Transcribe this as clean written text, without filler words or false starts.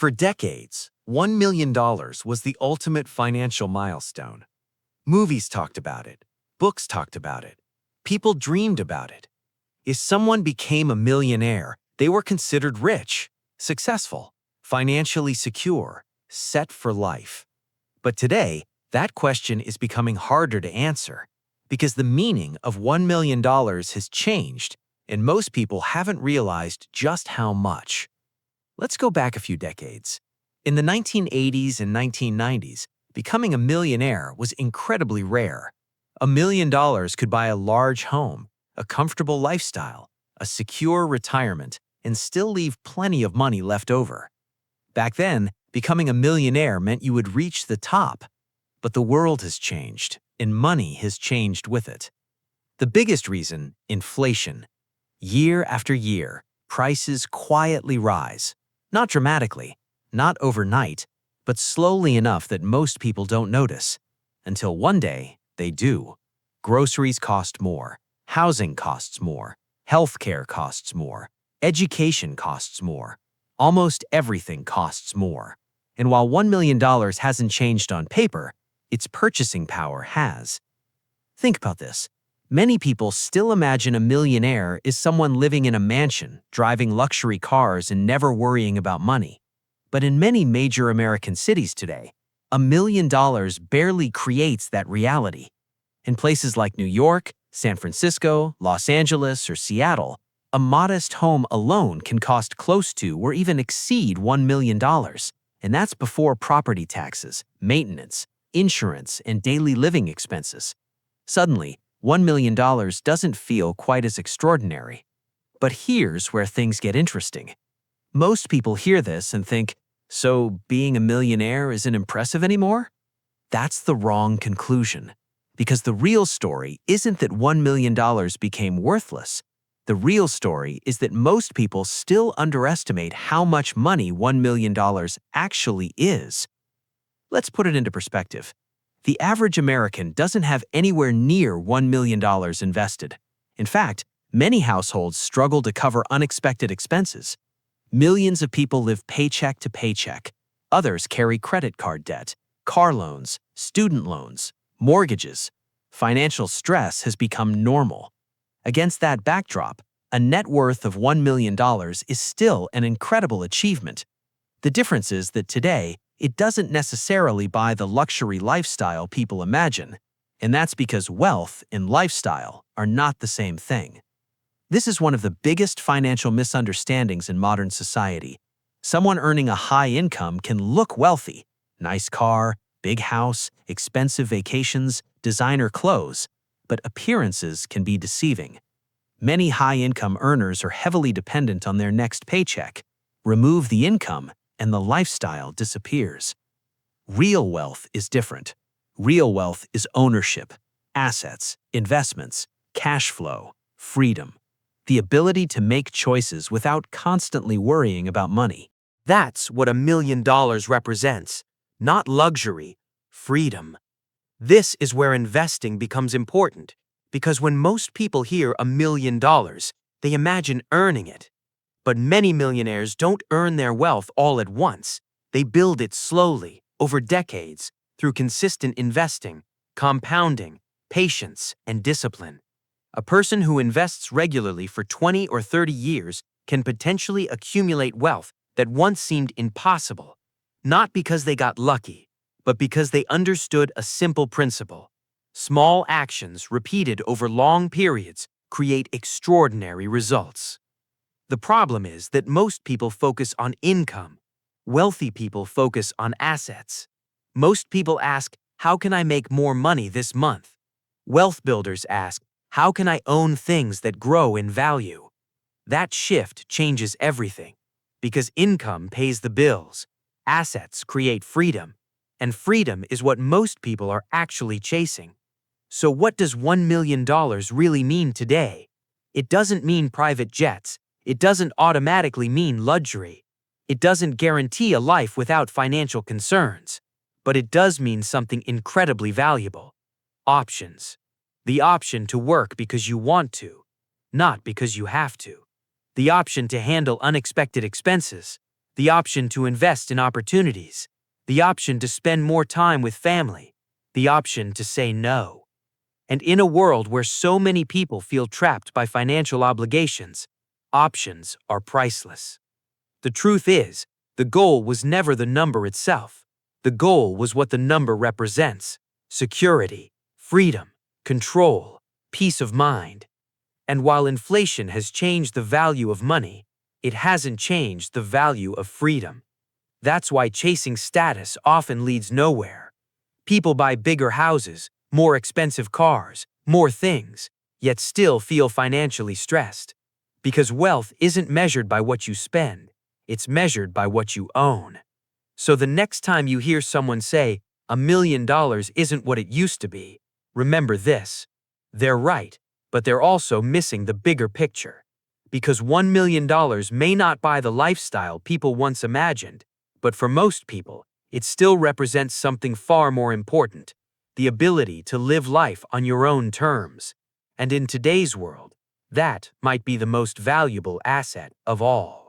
For decades, $1 million was the ultimate financial milestone. Movies talked about it, books talked about it, people dreamed about it. If someone became a millionaire, they were considered rich, successful, financially secure, set for life. But today, that question is becoming harder to answer because the meaning of $1 million has changed and most people haven't realized just how much. Let's go back a few decades. In the 1980s and 1990s, becoming a millionaire was incredibly rare. $1 million could buy a large home, a comfortable lifestyle, a secure retirement, and still leave plenty of money left over. Back then, becoming a millionaire meant you would reach the top. But the world has changed, and money has changed with it. The biggest reason, inflation. Year after year, prices quietly rise. Not dramatically, not overnight, but slowly enough that most people don't notice. Until one day, they do. Groceries cost more, housing costs more, healthcare costs more, education costs more. Almost everything costs more. And while $1 million hasn't changed on paper, its purchasing power has. Think about this. Many people still imagine a millionaire is someone living in a mansion, driving luxury cars, and never worrying about money. But in many major American cities today, $1 million barely creates that reality. In places like New York, San Francisco, Los Angeles, or Seattle, a modest home alone can cost close to or even exceed $1 million. And that's before property taxes, maintenance, insurance, and daily living expenses. Suddenly, $1 million doesn't feel quite as extraordinary. But here's where things get interesting. Most people hear this and think, so being a millionaire isn't impressive anymore? That's the wrong conclusion. Because the real story isn't that $1 million became worthless. The real story is that most people still underestimate how much money $1 million actually is. Let's put it into perspective. The average American doesn't have anywhere near $1 million invested. In fact, many households struggle to cover unexpected expenses. Millions of people live paycheck to paycheck. Others carry credit card debt, car loans, student loans, mortgages. Financial stress has become normal. Against that backdrop, a net worth of $1 million is still an incredible achievement. The difference is that today, it doesn't necessarily buy the luxury lifestyle people imagine, and that's because wealth and lifestyle are not the same thing. This is one of the biggest financial misunderstandings in modern society. Someone earning a high income can look wealthy. Nice car, big house, expensive vacations, designer clothes, but appearances can be deceiving. Many high-income earners are heavily dependent on their next paycheck. Remove the income, and the lifestyle disappears. Real wealth is different. Real wealth is ownership, assets, investments, cash flow, freedom, the ability to make choices without constantly worrying about money. That's what $1 million represents, not luxury, freedom. This is where investing becomes important, because when most people hear $1 million, they imagine earning it. But many millionaires don't earn their wealth all at once. They build it slowly, over decades, through consistent investing, compounding, patience, and discipline. A person who invests regularly for 20 or 30 years can potentially accumulate wealth that once seemed impossible, not because they got lucky, but because they understood a simple principle. Small actions repeated over long periods create extraordinary results. The problem is that most people focus on income. Wealthy people focus on assets. Most people ask, how can I make more money this month? Wealth builders ask, how can I own things that grow in value? That shift changes everything, because income pays the bills, assets create freedom, and freedom is what most people are actually chasing. So what does $1 million really mean today? It doesn't mean private jets. It doesn't automatically mean luxury. It doesn't guarantee a life without financial concerns. But it does mean something incredibly valuable. Options. The option to work because you want to, not because you have to. The option to handle unexpected expenses, the option to invest in opportunities, the option to spend more time with family, the option to say no. And in a world where so many people feel trapped by financial obligations, options are priceless. The truth is, the goal was never the number itself. The goal was what the number represents: security, freedom, control, peace of mind. And while inflation has changed the value of money, it hasn't changed the value of freedom. That's why chasing status often leads nowhere. People buy bigger houses, more expensive cars, more things, yet still feel financially stressed. Because wealth isn't measured by what you spend, it's measured by what you own. So the next time you hear someone say, $1 million isn't what it used to be, remember this: they're right, but they're also missing the bigger picture. Because $1 million may not buy the lifestyle people once imagined, but for most people, it still represents something far more important: the ability to live life on your own terms. And in today's world, that might be the most valuable asset of all.